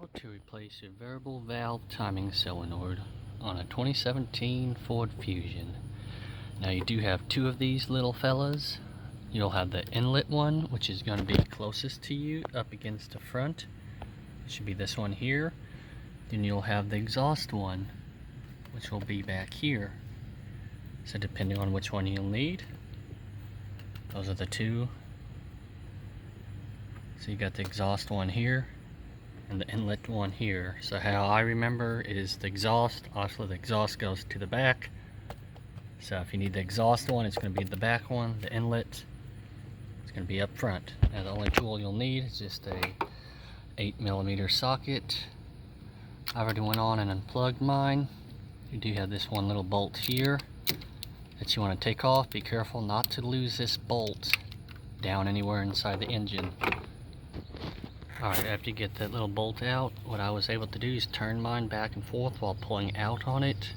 How to replace your variable valve timing solenoid on a 2017 Ford Fusion. Now you do have two of these little fellas. You'll have the inlet one, which is going to be closest to you up against the front. It should be this one here. Then you'll have the exhaust one, which will be back here. So depending on which one you'll need, those are the two. So you got the exhaust one here and the inlet one here. So how I remember is the exhaust, obviously the exhaust goes to the back. So if you need the exhaust one, it's going to be the back one. The inlet, it's going to be up front. Now the only tool you'll need is just a 8mm socket. I already went on and unplugged mine. You do have this one little bolt here that you want to take off. Be careful not to lose this bolt down anywhere inside the engine. Alright, after you get that little bolt out, what I was able to do is turn mine back and forth while pulling out on it.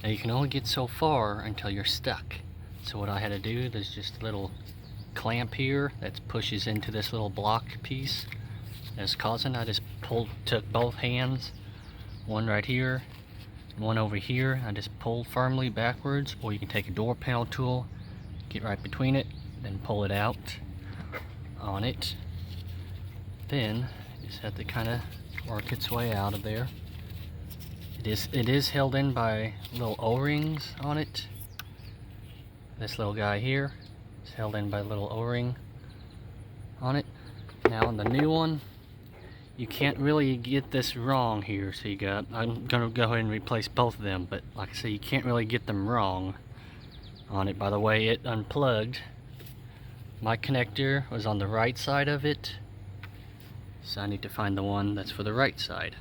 Now you can only get so far until you're stuck. So what I had to do, there's just a little clamp here that pushes into this little block piece that's causing. I just took both hands, one right here, and one over here. I just pulled firmly backwards, or you can take a door panel tool, get right between it, then pull it out on it. Then you just have to kind of work its way out of there. It is held in by little O-rings on it. This little guy here is held in by a little O-ring on it. Now on the new one, you can't really get this wrong here. So I'm gonna go ahead and replace both of them, but like I say, you can't really get them wrong on it by the way it unplugged. My connector was on the right side of it, so I need to find the one that's for the right side.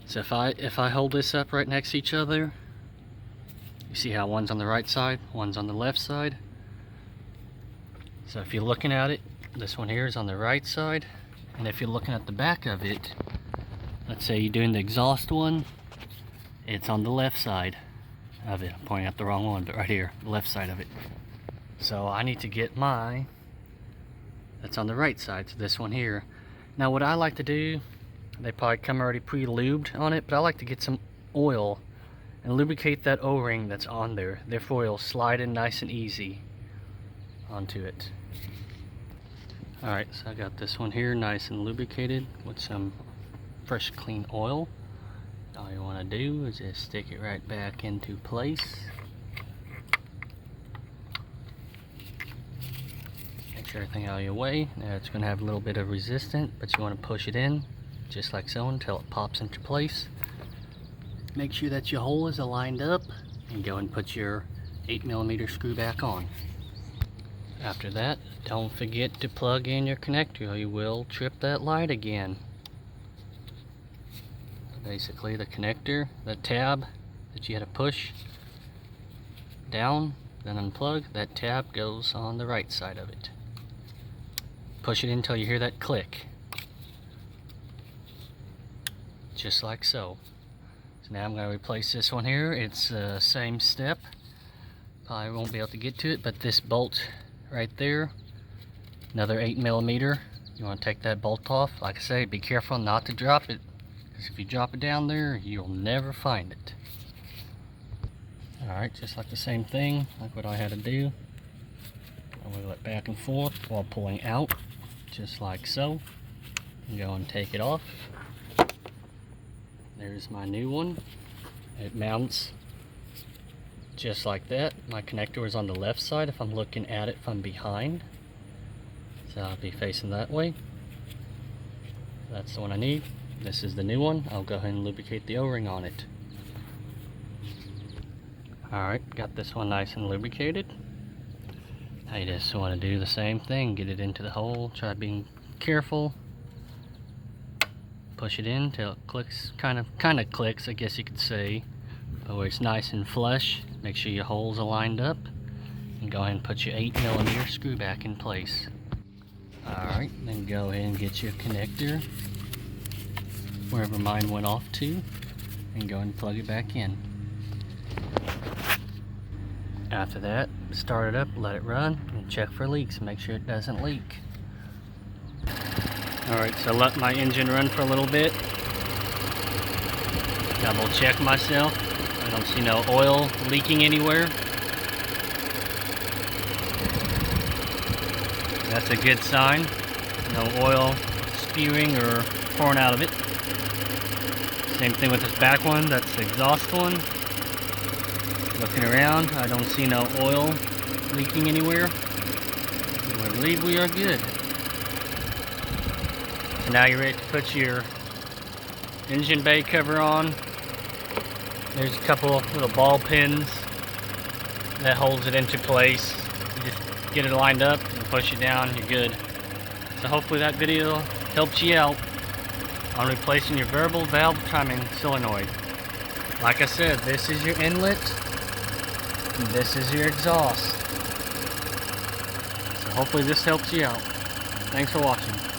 So if I hold this up right next to each other, you see how one's on the right side, one's on the left side. So if you're looking at it, this one here is on the right side, and if you're looking at the back of it, let's say you're doing the exhaust one, it's on the left side of it. I'm pointing at the wrong one, but right here, the left side of it. So I need to get that's on the right side, so this one here. Now what I like to do, they probably come already pre-lubed on it, but I like to get some oil and lubricate that O-ring that's on there. Therefore it'll slide in nice and easy onto it. Alright, so I got this one here nice and lubricated with some fresh clean oil. All you want to do is just stick it right back into place. Everything out of your way. Now it's going to have a little bit of resistance, but you want to push it in just like so until it pops into place. Make sure that your hole is aligned up and go and put your 8mm screw back on. After that, don't forget to plug in your connector or you will trip that light again. Basically the connector, the tab that you had to push down, then unplug, that tab goes on the right side of it. Push it until you hear that click. Just like so. So now I'm going to replace this one here. It's the same step. Probably won't be able to get to it, but this bolt right there, another 8mm. You want to take that bolt off. Like I say, be careful not to drop it, because if you drop it down there, you'll never find it. Alright, just like the same thing, like what I had to do. I'll wiggle it back and forth while pulling out, just like so. And go and take it off. There's my new one. It mounts just like that. My connector is on the left side if I'm looking at it from behind. So I'll be facing that way. That's the one I need. This is the new one. I'll go ahead and lubricate the O-ring on it. Alright, got this one nice and lubricated. Now you just want to do the same thing. Get it into the hole. Try being careful. Push it in till it clicks, kind of clicks, I guess you could say. But where it's nice and flush, make sure your holes are lined up. And go ahead and put your 8mm screw back in place. Alright, then go ahead and get your connector, wherever mine went off to, and go and plug it back in. After that, start it up, let it run, and check for leaks. Make sure it doesn't leak. Alright, so let my engine run for a little bit. Double check myself. I don't see no oil leaking anywhere. That's a good sign. No oil spewing or pouring out of it. Same thing with this back one. That's the exhaust one. Looking around, I don't see no oil leaking anywhere. I believe we are good. So now you're ready to put your engine bay cover on. There's a couple little ball pins that holds it into place. You just get it lined up and push it down, you're good. So hopefully that video helped you out on replacing your variable valve timing solenoid. Like I said, this is your inlet and this is your exhaust. So hopefully this helps you out. Thanks for watching.